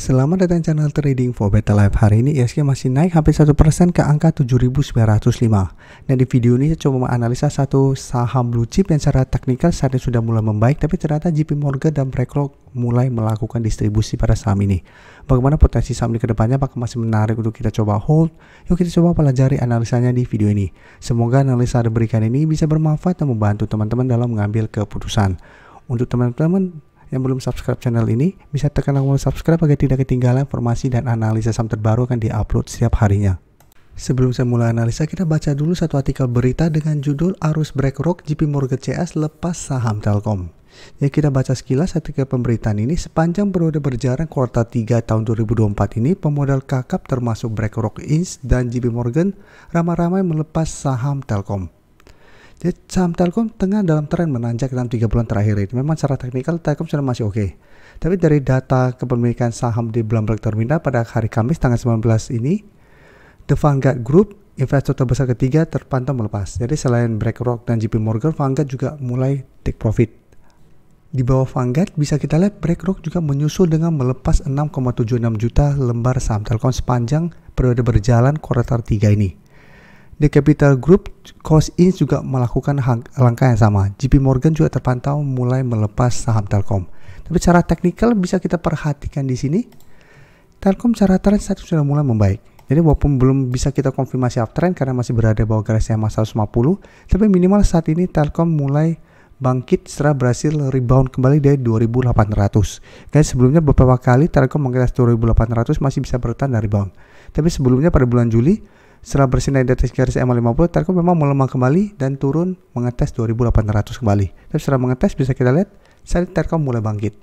Selamat datang di channel Trading for Better Life. Hari ini ISG masih naik hampir 1% ke angka 7.905. Dan di video ini saya coba menganalisa satu saham blue chip yang secara teknikal saat ini sudah mulai membaik, tapi ternyata JP Morgan dan BlackRock mulai melakukan distribusi pada saham ini. Bagaimana potensi saham ini ke depannya, apakah masih menarik untuk kita coba hold? Yuk kita coba pelajari analisanya di video ini. Semoga analisa yang diberikan ini bisa bermanfaat dan membantu teman-teman dalam mengambil keputusan. Untuk teman-teman yang belum subscribe channel ini, bisa tekan tombol subscribe agar tidak ketinggalan informasi dan analisa saham terbaru akan diupload setiap harinya. Sebelum saya mulai analisa, kita baca dulu satu artikel berita dengan judul Arus BlackRock JP Morgan CS lepas saham Telkom. Jadi kita baca sekilas artikel pemberitaan ini. Sepanjang periode berjalan kuartal 3 tahun 2024 ini, pemodal kakap termasuk BlackRock Inc. dan JP Morgan ramai-ramai melepas saham Telkom. Jadi saham Telkom tengah dalam tren menanjak dalam 3 bulan terakhir ini. Memang secara teknikal Telkom sudah masih oke. Tapi dari data kepemilikan saham di Bloomberg Terminal pada hari Kamis tanggal 19 ini, The Vanguard Group, investor terbesar ketiga, terpantau melepas. Jadi selain BlackRock dan JP Morgan, Vanguard juga mulai take profit. Di bawah Vanguard bisa kita lihat BlackRock juga menyusul dengan melepas 6,76 juta lembar saham Telkom sepanjang periode berjalan kuartal 3 ini. The Capital Group, Coast Inc. juga melakukan langkah yang sama. JP Morgan juga terpantau mulai melepas saham Telkom. Tapi secara teknikal bisa kita perhatikan di sini, Telkom secara tren saat sudah mulai membaik. Jadi walaupun belum bisa kita konfirmasi uptrend karena masih berada di bawah garis EMA 150, tapi minimal saat ini Telkom mulai bangkit setelah berhasil rebound kembali dari 2.800. Karena sebelumnya beberapa kali Telkom mengetes 2.800 masih bisa bertahan dan rebound. Tapi sebelumnya pada bulan Juli, setelah bersinar di atas garis EMA 50, Telkom memang melemah kembali dan turun mengetes 2.800 kembali. Tapi setelah mengetes bisa kita lihat saat Telkom mulai bangkit.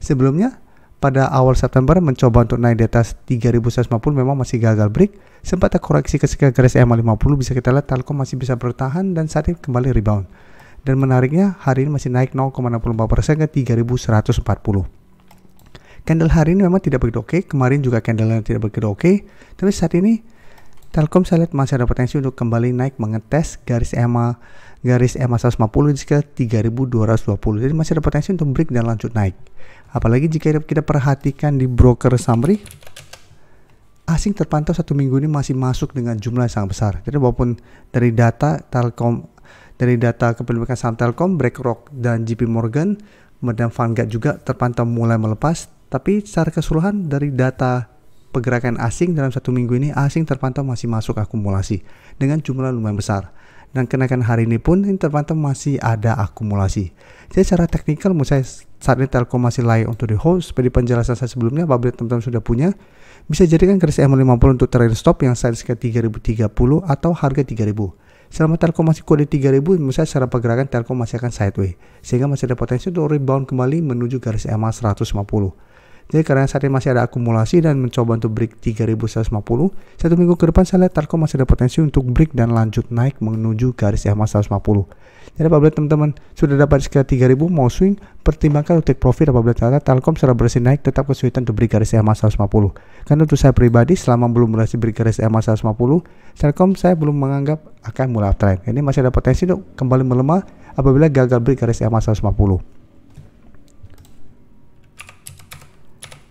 Sebelumnya pada awal September mencoba untuk naik di atas 3.150 memang masih gagal break. Sempat terkoreksi ke sekitar garis EMA 50, bisa kita lihat Telkom masih bisa bertahan dan saat ini kembali rebound. Dan menariknya hari ini masih naik 0,64% ke 3.140. Candle hari ini memang tidak begitu oke. Kemarin juga candle tidak begitu oke. Tapi saat ini Telkom saya lihat masih ada potensi untuk kembali naik mengetes garis EMA 150 di sekitar 3.220. Jadi masih ada potensi untuk break dan lanjut naik. Apalagi jika kita perhatikan di broker summary, asing terpantau satu minggu ini masih masuk dengan jumlah yang sangat besar. Jadi walaupun dari data Telkom, dari data kepemilikan saham Telkom, BlackRock dan JP Morgan dan Vanguard juga terpantau mulai melepas. Tapi secara keseluruhan dari data pergerakan asing dalam satu minggu ini, asing terpantau masih masuk akumulasi dengan jumlah lumayan besar. Dan kenaikan hari ini pun terpantau masih ada akumulasi. Jadi secara teknikal menurut saya saat ini Telkom masih layak untuk di hold. Seperti penjelasan saya sebelumnya, apabila teman-teman sudah punya, bisa jadikan garis EMA 50 untuk trailing stop yang saya sekitar 3.030 atau harga 3.000. Selama Telkom masih kuat di 3.000, menurut saya secara pergerakan Telkom masih akan sideways, sehingga masih ada potensi untuk rebound kembali menuju garis EMA 150. Jadi karena saat ini masih ada akumulasi dan mencoba untuk break 3.150, satu minggu ke depan saya lihat Telkom masih ada potensi untuk break dan lanjut naik menuju garis EMA 150. Jadi apabila teman-teman sudah dapat sekitar 3.000 mau swing, pertimbangkan untuk take profit apabila ternyata Telkom sudah berhasil naik, tetap kesulitan untuk break garis EMA 150. Karena untuk saya pribadi selama belum berhasil break garis EMA 150, Telkom saya belum menganggap akan mulai uptrend. Ini masih ada potensi untuk kembali melemah apabila gagal break garis EMA 150.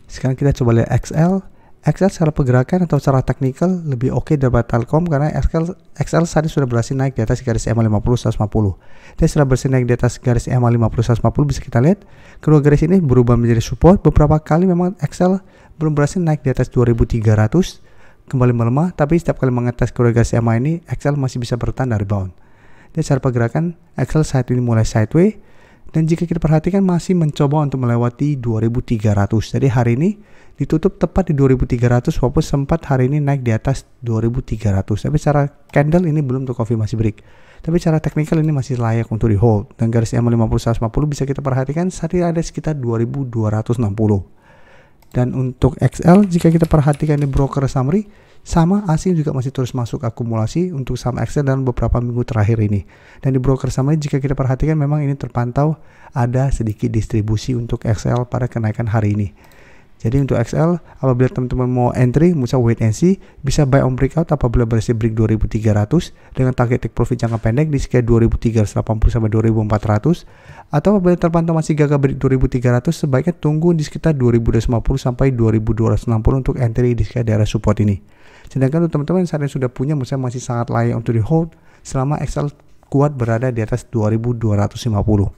Sekarang kita coba lihat XL. XL secara pergerakan atau secara teknikal lebih oke daripada Telkom karena XL saat ini sudah berhasil naik di atas garis EMA 50 150. Dan setelah berhasil naik di atas garis EMA 50 150 bisa kita lihat kedua garis ini berubah menjadi support. Beberapa kali memang XL belum berhasil naik di atas 2.300, kembali melemah, tapi setiap kali mengetes kedua garis EMA ini XL masih bisa bertahan dan rebound. Dan secara pergerakan XL saat ini mulai sideways. Dan jika kita perhatikan masih mencoba untuk melewati 2.300. Jadi hari ini ditutup tepat di 2.300 walaupun sempat hari ini naik di atas 2.300. Tapi secara candle ini belum terkonfirmasi break. Tapi secara teknikal ini masih layak untuk di hold. Dan garis EMA 50 150 bisa kita perhatikan saat ini ada sekitar 2.260. Dan untuk XL jika kita perhatikan di broker summary, sama asing juga masih terus masuk akumulasi untuk saham XL dalam beberapa minggu terakhir ini. Dan di broker summary jika kita perhatikan memang ini terpantau ada sedikit distribusi untuk XL pada kenaikan hari ini. Jadi untuk XL, apabila teman-teman mau entry, misalnya wait and see, bisa buy on breakout apabila berhasil break 2300 dengan target take profit jangka pendek di sekitar 2380 sampai 2400, atau apabila terpantau masih gagal break 2300, sebaiknya tunggu di sekitar 2250 sampai 2260 untuk entry di sekitar daerah support ini. Sedangkan untuk teman-teman saat yang sudah punya, misalnya masih sangat layak untuk di hold selama XL kuat berada di atas 2250.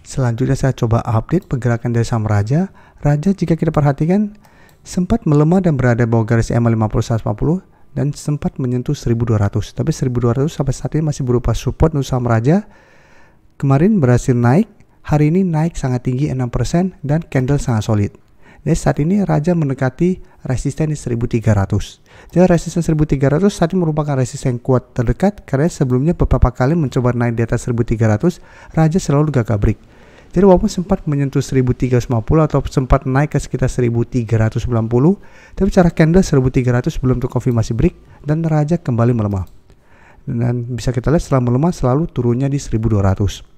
Selanjutnya saya coba update pergerakan dari saham Raja. Raja jika kita perhatikan sempat melemah dan berada bawah garis EMA 50-140 dan sempat menyentuh 1200. Tapi 1200 sampai saat ini masih berupa support untuk saham Raja. Kemarin berhasil naik, hari ini naik sangat tinggi 6% dan candle sangat solid. Jadi saat ini Raja mendekati resisten di 1300. Jadi resisten 1300 saat ini merupakan resisten kuat terdekat karena sebelumnya beberapa kali mencoba naik di atas 1300, Raja selalu gagal break. Jadi walaupun sempat menyentuh 1350 atau sempat naik ke sekitar 1390, tapi cara candle 1300 belum terkonfirmasi break dan Raja kembali melemah. Dan bisa kita lihat setelah melemah selalu turunnya di 1200.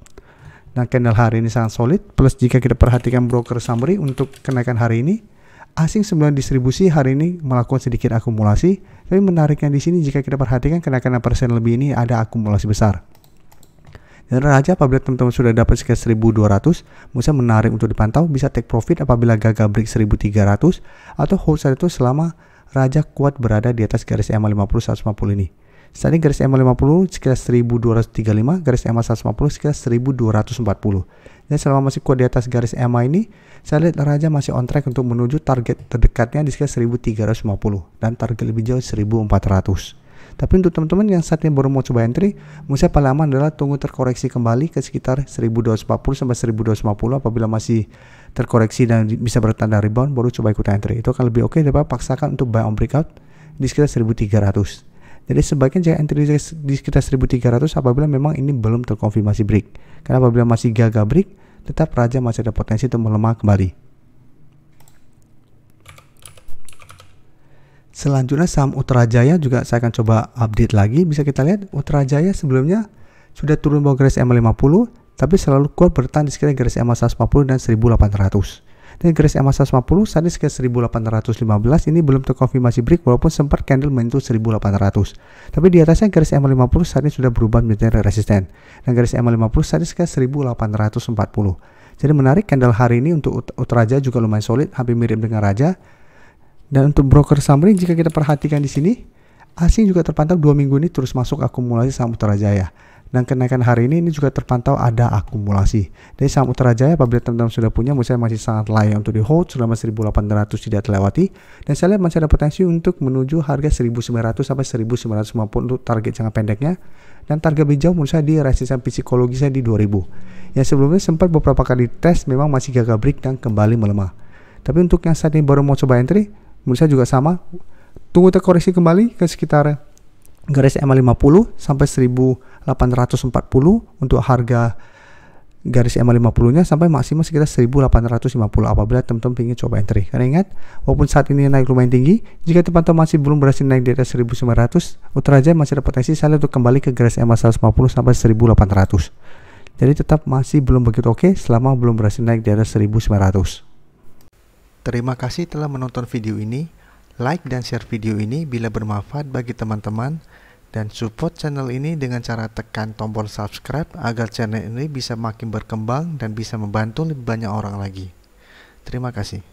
Nah, candle hari ini sangat solid, plus jika kita perhatikan broker summary untuk kenaikan hari ini, asing sembilan distribusi hari ini melakukan sedikit akumulasi, tapi menariknya di sini jika kita perhatikan kenaikan persen lebih ini ada akumulasi besar. Dan Raja apabila teman-teman sudah dapat sekitar 1200, bisa menarik untuk dipantau, bisa take profit apabila gagal break 1300 atau hold saat itu selama Raja kuat berada di atas garis EMA 50-150 ini. Saat ini garis EMA 50 sekitar 1235, garis EMA 150 sekitar 1240. Dan selama masih kuat di atas garis EMA ini, saya lihat Raja masih on track untuk menuju target terdekatnya di sekitar 1350 dan target lebih jauh 1400. Tapi untuk teman-teman yang saat ini baru mau coba entry, menurut saya paling aman adalah tunggu terkoreksi kembali ke sekitar 1240 sampai 1250. Apabila masih terkoreksi dan bisa bertanda rebound, baru coba ikut entry. Itu akan lebih oke daripada paksakan untuk buy on breakout di sekitar 1300. Jadi sebaiknya jangan entry di sekitar 1300 apabila memang ini belum terkonfirmasi break. Karena apabila masih gagal break, tetap Raja masih ada potensi untuk melemah kembali. Selanjutnya saham Utrajaya juga saya akan coba update lagi. Bisa kita lihat Utrajaya sebelumnya sudah turun bawah garis EMA 50, tapi selalu kuat bertahan di sekitar garis EMA 140 dan 1800. Dan garis EMA 150 saat ini sekitar 1815 ini belum terkonfirmasi break walaupun sempat candle menyentuh 1800. Tapi di atasnya garis EMA 50 saat ini sudah berubah menjadi resisten. Dan garis EMA 50 saat ini sekitar 1840. Jadi menarik candle hari ini untuk Utrajaya juga lumayan solid, hampir mirip dengan Raja. Dan untuk broker summary jika kita perhatikan di sini, asing juga terpantau 2 minggu ini terus masuk akumulasi saham Utrajaya. Dan kenaikan hari ini juga terpantau ada akumulasi. Dari saham Utrajaya apabila teman-teman sudah punya, menurut saya masih sangat layak untuk di hold selama 1800 tidak terlewati. Dan saya lihat masih ada potensi untuk menuju harga 1900 sampai 1950 untuk target jangka pendeknya. Dan target lebih jauh menurut saya di resisten psikologisnya di 2000. Yang sebelumnya sempat beberapa kali tes memang masih gagal break dan kembali melemah. Tapi untuk yang saat ini baru mau coba entry, menurut saya juga sama, tunggu terkoreksi kembali ke sekitar garis EMA 50 sampai 1840 untuk harga garis EMA 50 nya sampai maksimal sekitar 1850 apabila teman-teman ingin coba entry. Karena ingat, walaupun saat ini naik lumayan tinggi, jika teman-teman masih belum berhasil naik di atas 1900, Utrajaya masih ada potensi saya untuk kembali ke garis EMA 150 sampai 1800. Jadi tetap masih belum begitu oke selama belum berhasil naik di atas 1900. Terima kasih telah menonton video ini. Like dan share video ini bila bermanfaat bagi teman-teman, dan support channel ini dengan cara tekan tombol subscribe agar channel ini bisa makin berkembang dan bisa membantu lebih banyak orang lagi. Terima kasih.